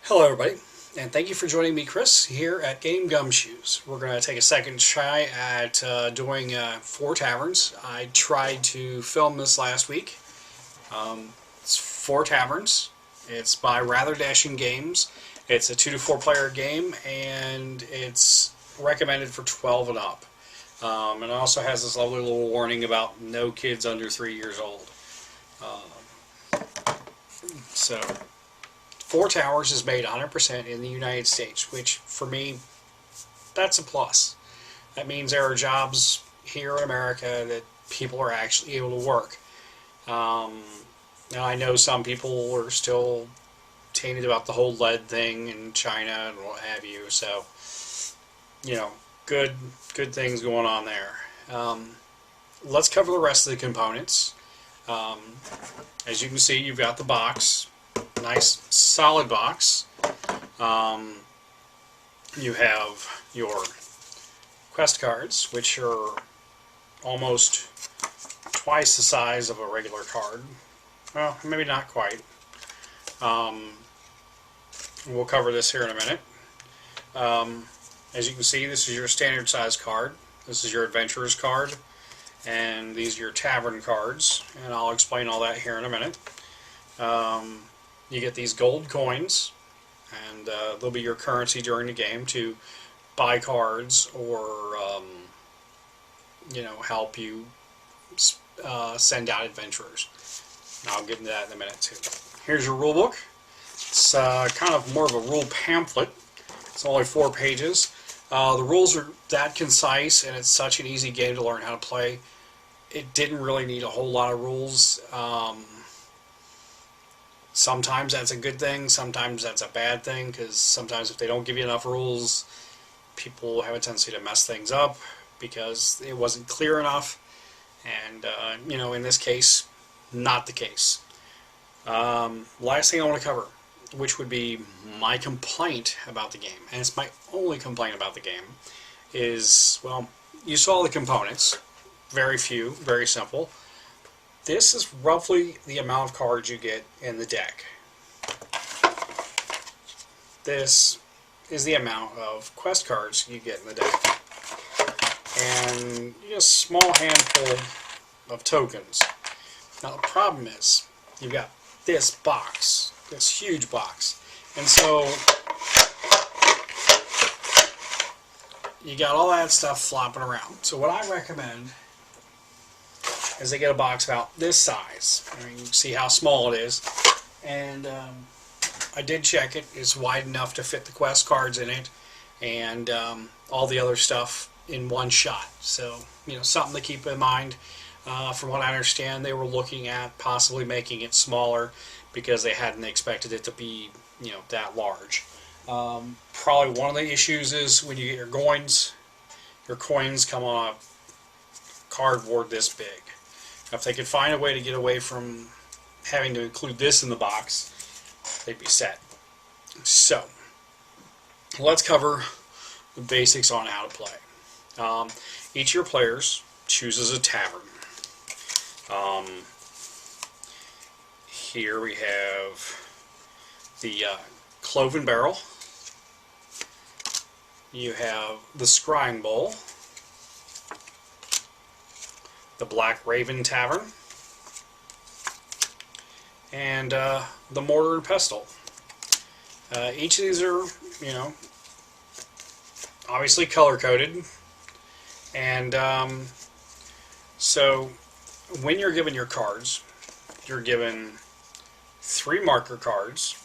Hello everybody, and thank you for joining me, Chris, here at Gamegumshoes. We're going to take a second try at doing 4 taverns. I tried to film this last week. It's 4 taverns. It's by Rather Dashing Games. It's a 2 to 4 player game, and it's recommended for 12 and up. And it also has this lovely little warning about no kids under 3 years old. So 4 Towers is made 100% in the United States, which for me, that's a plus. That means there are jobs here in America that people are actually able to work. Now I know some people are still tainted about the whole lead thing in China and what have you, so good things going on there. Let's cover the rest of the components. As you can see, you've got the box. Nice solid box. You have your quest cards, which are almost twice the size of a regular card. Well, maybe not quite. We'll cover this here in a minute. As you can see, this is your standard size card. This is your adventurer's card, and these are your tavern cards, and I'll explain all that here in a minute. You get these gold coins, and they'll be your currency during the game to buy cards or help you send out adventurers. And I'll get into that in a minute too. Here's your rule book. It's kind of more of a rule pamphlet. It's only 4 pages. The rules are that concise, and it's such an easy game to learn how to play. It didn't really need a whole lot of rules. Sometimes that's a good thing, sometimes that's a bad thing, because sometimes if they don't give you enough rules, people have a tendency to mess things up because it wasn't clear enough, and in this case, not the case. Last thing I want to cover, which would be my complaint about the game, and it's my only complaint about the game, is, well, you saw the components, very few, very simple. This is roughly the amount of cards you get in the deck. This is the amount of quest cards you get in the deck. And a small handful of tokens. Now the problem is, you've got this box, this huge box. And so, you got all that stuff flopping around. So what I recommend is they get a box about this size. I mean, you can see how small it is. And I did check it. It's wide enough to fit the quest cards in it and all the other stuff in one shot. So, something to keep in mind. From what I understand, they were looking at possibly making it smaller because they hadn't expected it to be, that large. Probably one of the issues is when you get your coins come on a cardboard this big. If they could find a way to get away from having to include this in the box, they'd be set. So, let's cover the basics on how to play. Each of your players chooses a tavern. Here we have the Cloven Barrel. You have the Scrying Bowl, the Black Raven Tavern, and the Mortar and Pestle. Each of these are, obviously color-coded, and so when you're given your cards, you're given 3 marker cards,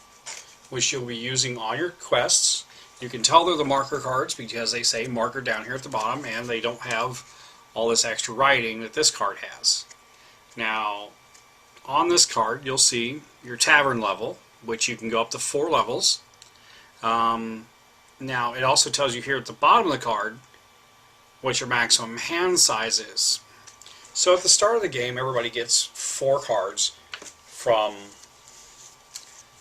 which you'll be using on your quests. You can tell they're the marker cards because they say marker down here at the bottom, and they don't have all this extra writing that this card has. Now, on this card, you'll see your tavern level, which you can go up to 4 levels. Now, it also tells you here at the bottom of the card what your maximum hand size is. So at the start of the game, everybody gets 4 cards from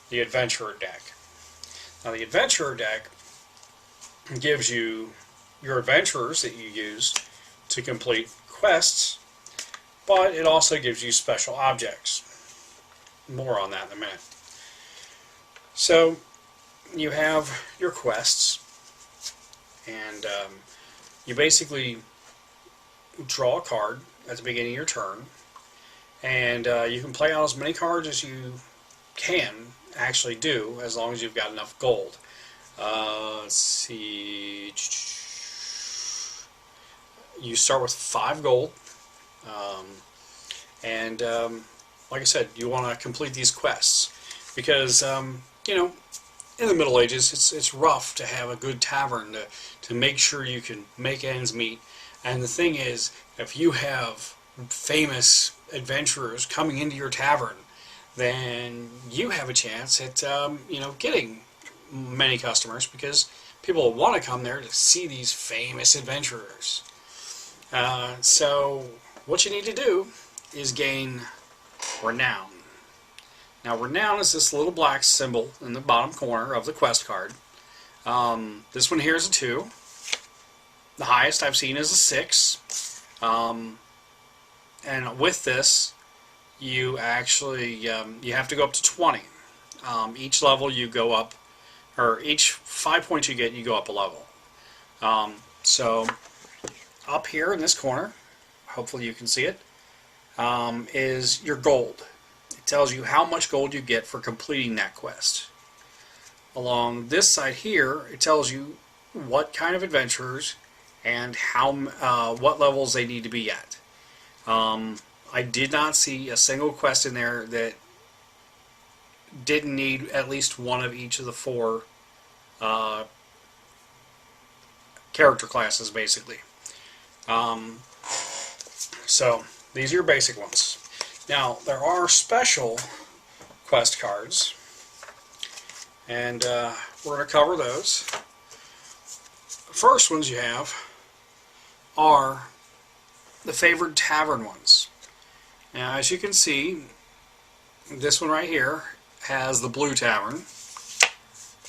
the Adventurer deck. Now, the Adventurer deck gives you your adventurers that you use to complete quests, but it also gives you special objects. More on that in a minute. So you have your quests, and you basically draw a card at the beginning of your turn, and you can play out as many cards as you can actually do, as long as you've got enough gold. Let's see. You start with 5 gold, and like I said, you want to complete these quests because you know, in the Middle Ages, it's rough to have a good tavern to make sure you can make ends meet. And the thing is, if you have famous adventurers coming into your tavern, then you have a chance at you know, getting many customers, because people want to come there to see these famous adventurers. So what you need to do is gain renown. Now, renown is this little black symbol in the bottom corner of the quest card. This one here is a 2. The highest I've seen is a 6. And with this, you actually you have to go up to 20. Each level you go up, or each 5 points you get, you go up a level. So up here in this corner, hopefully you can see it, is your gold. It tells you how much gold you get for completing that quest. Along this side here, it tells you what kind of adventurers and how what levels they need to be at. I did not see a single quest in there that didn't need at least one of each of the 4 character classes, basically. So these are your basic ones. Now, there are special quest cards, and we're going to cover those. The first ones you have are the favored tavern ones. Now, as you can see, this one right here has the blue tavern.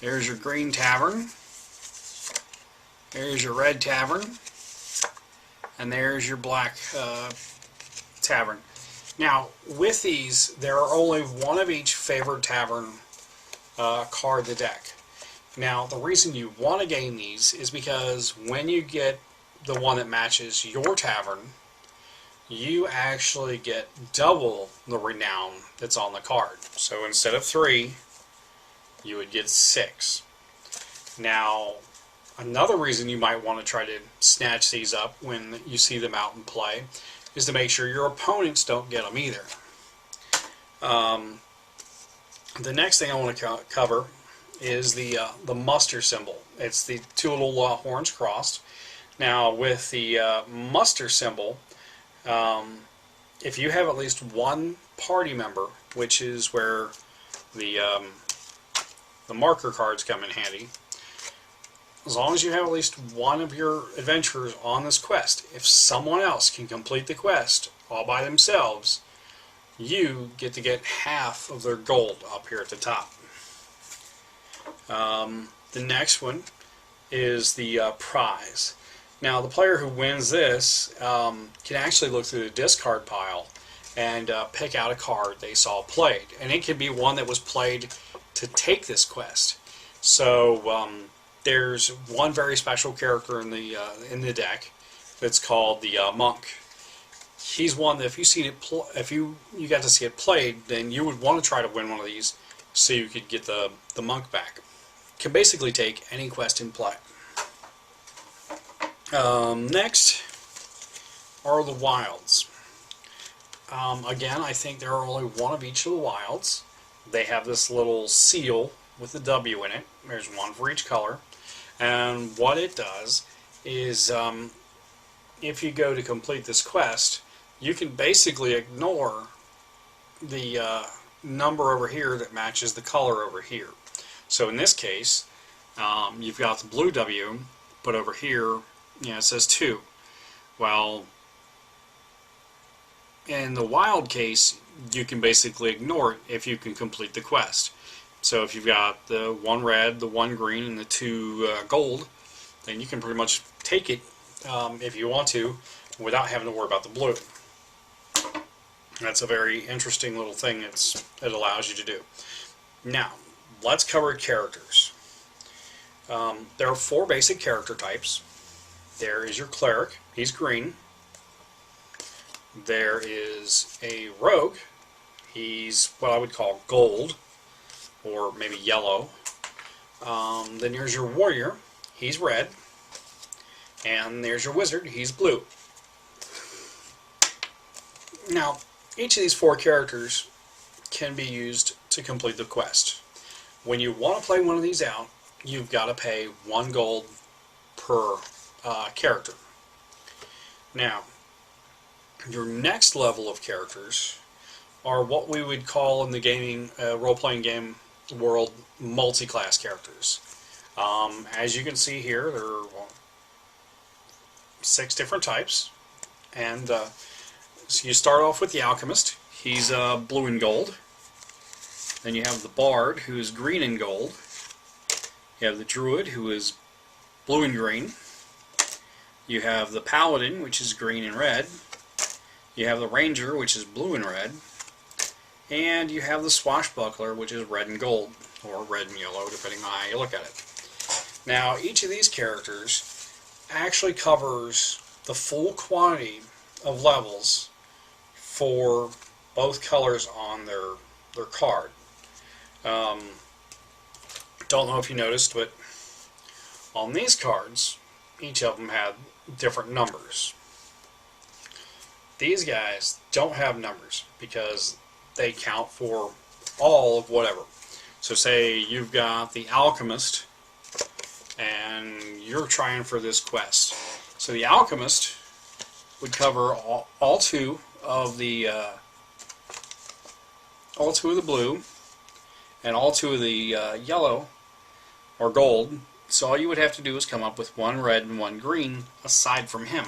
There's your green tavern. There's your red tavern. And there's your black tavern. Now, with these, there are only one of each favored tavern card in the deck. Now, the reason you want to gain these is because when you get the one that matches your tavern, you actually get double the renown that's on the card. So instead of 3, you would get 6. Now, another reason you might want to try to snatch these up when you see them out in play is to make sure your opponents don't get them either. The next thing I want to cover is the muster symbol. It's the 2 little horns crossed. Now, with the muster symbol, if you have at least one party member, which is where the marker cards come in handy, as long as you have at least one of your adventurers on this quest, if someone else can complete the quest all by themselves, you get to get half of their gold up here at the top. The next one is the prize. Now, the player who wins this can actually look through the discard pile and pick out a card they saw played. And it could be one that was played to take this quest. So there's one very special character in the deck that's called the monk. He's one that if you seen it, if you got to see it played, then you would want to try to win one of these so you could get the monk back. Can basically take any quest in play. Next are the wilds. Again, I think there are only one of each of the wilds. They have this little seal with a W in it. There's one for each color. And what it does is, if you go to complete this quest, you can basically ignore the number over here that matches the color over here. So in this case, you've got the blue W, but over here, it says 2. Well, in the wild case, you can basically ignore it if you can complete the quest. So if you've got the 1 red, the 1 green, and the 2 gold, then you can pretty much take it if you want to without having to worry about the blue. That's a very interesting little thing it allows you to do. Now, let's cover characters. There are 4 basic character types. There is your cleric, he's green. There is a rogue, he's what I would call gold, or maybe yellow. Then there's your warrior, he's red. And there's your wizard, he's blue. Now, each of these 4 characters can be used to complete the quest. When you want to play one of these out, you've got to pay 1 gold per character. Now, your next level of characters are what we would call in the gaming, role-playing game world, multi-class characters. As you can see here, there are 6 different types, and so you start off with the alchemist. He's blue and gold. Then you have the bard, who is green and gold. You have the druid, who is blue and green. You have the paladin, which is green and red. You have the ranger, which is blue and red. And you have the swashbuckler, which is red and gold, or red and yellow, depending on how you look at it. Now, each of these characters actually covers the full quantity of levels for both colors on their card. Don't know if you noticed, but on these cards, each of them had different numbers. These guys don't have numbers because they count for all of whatever. So say you've got the alchemist and you're trying for this quest. So the alchemist would cover all 2 of the blue and all 2 of the yellow or gold. So all you would have to do is come up with 1 red and 1 green aside from him.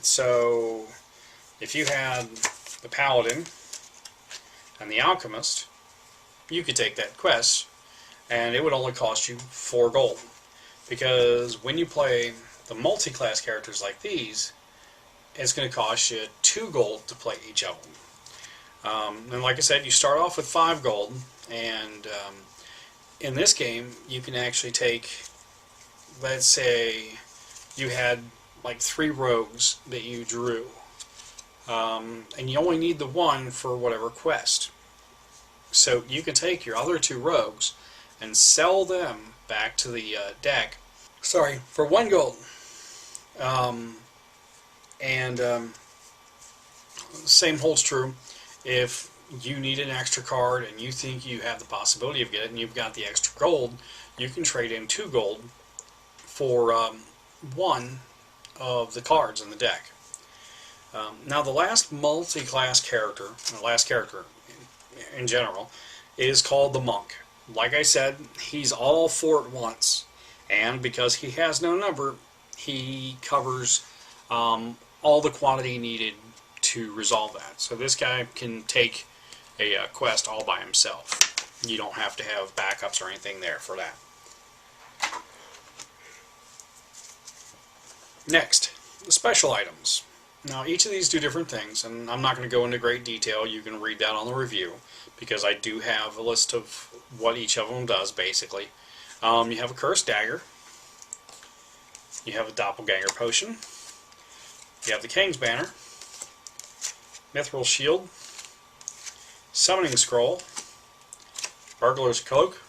So if you had the paladin and the alchemist, you could take that quest and it would only cost you 4 gold. Because when you play the multi-class characters like these, it's going to cost you 2 gold to play each of them. And like I said, you start off with 5 gold, and in this game you can actually take, let's say you had like 3 rogues that you drew, and you only need the 1 for whatever quest. So you can take your other 2 rogues and sell them back to the deck, for 1 gold. Same holds true if you need an extra card and you think you have the possibility of getting it and you've got the extra gold, you can trade in 2 gold for 1 of the cards in the deck. Now the last multi-class character, the last character in general, is called the monk. Like I said, he's all 4 at once, and because he has no number, he covers all the quantity needed to resolve that. So this guy can take a quest all by himself. You don't have to have backups or anything there for that. Next, the special items. Now each of these do different things, and I'm not going to go into great detail. You can read that on the review, because I do have a list of what each of them does, basically. You have a cursed dagger. You have a doppelganger potion. You have the king's banner. Mithril shield. Summoning scroll. Burglar's cloak.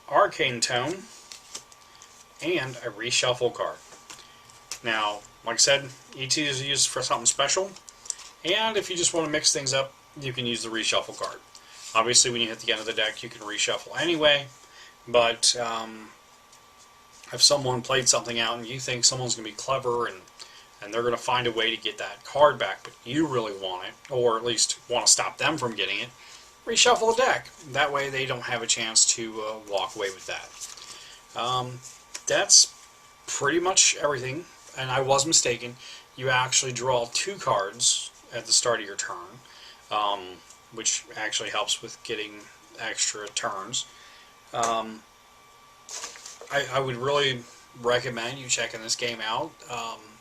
Arcane tome. And a reshuffle card. Now, like I said, each is used for something special, and if you just want to mix things up, you can use the reshuffle card. Obviously, when you hit the end of the deck, you can reshuffle anyway, but if someone played something out and you think someone's going to be clever and they're going to find a way to get that card back, but you really want it, or at least want to stop them from getting it, reshuffle the deck. That way they don't have a chance to walk away with that. That's pretty much everything. And I was mistaken. You actually draw 2 cards at the start of your turn, which actually helps with getting extra turns. I would really recommend you checking this game out.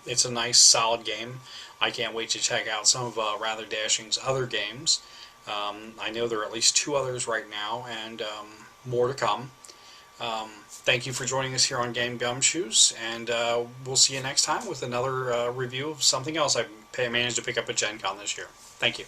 It's a nice, solid game. I can't wait to check out some of Rather Dashing's other games. I know there are at least 2 others right now, and more to come. Thank you for joining us here on Gamegumshoes, and we'll see you next time with another review of something else I managed to pick up at Gen Con this year. Thank you.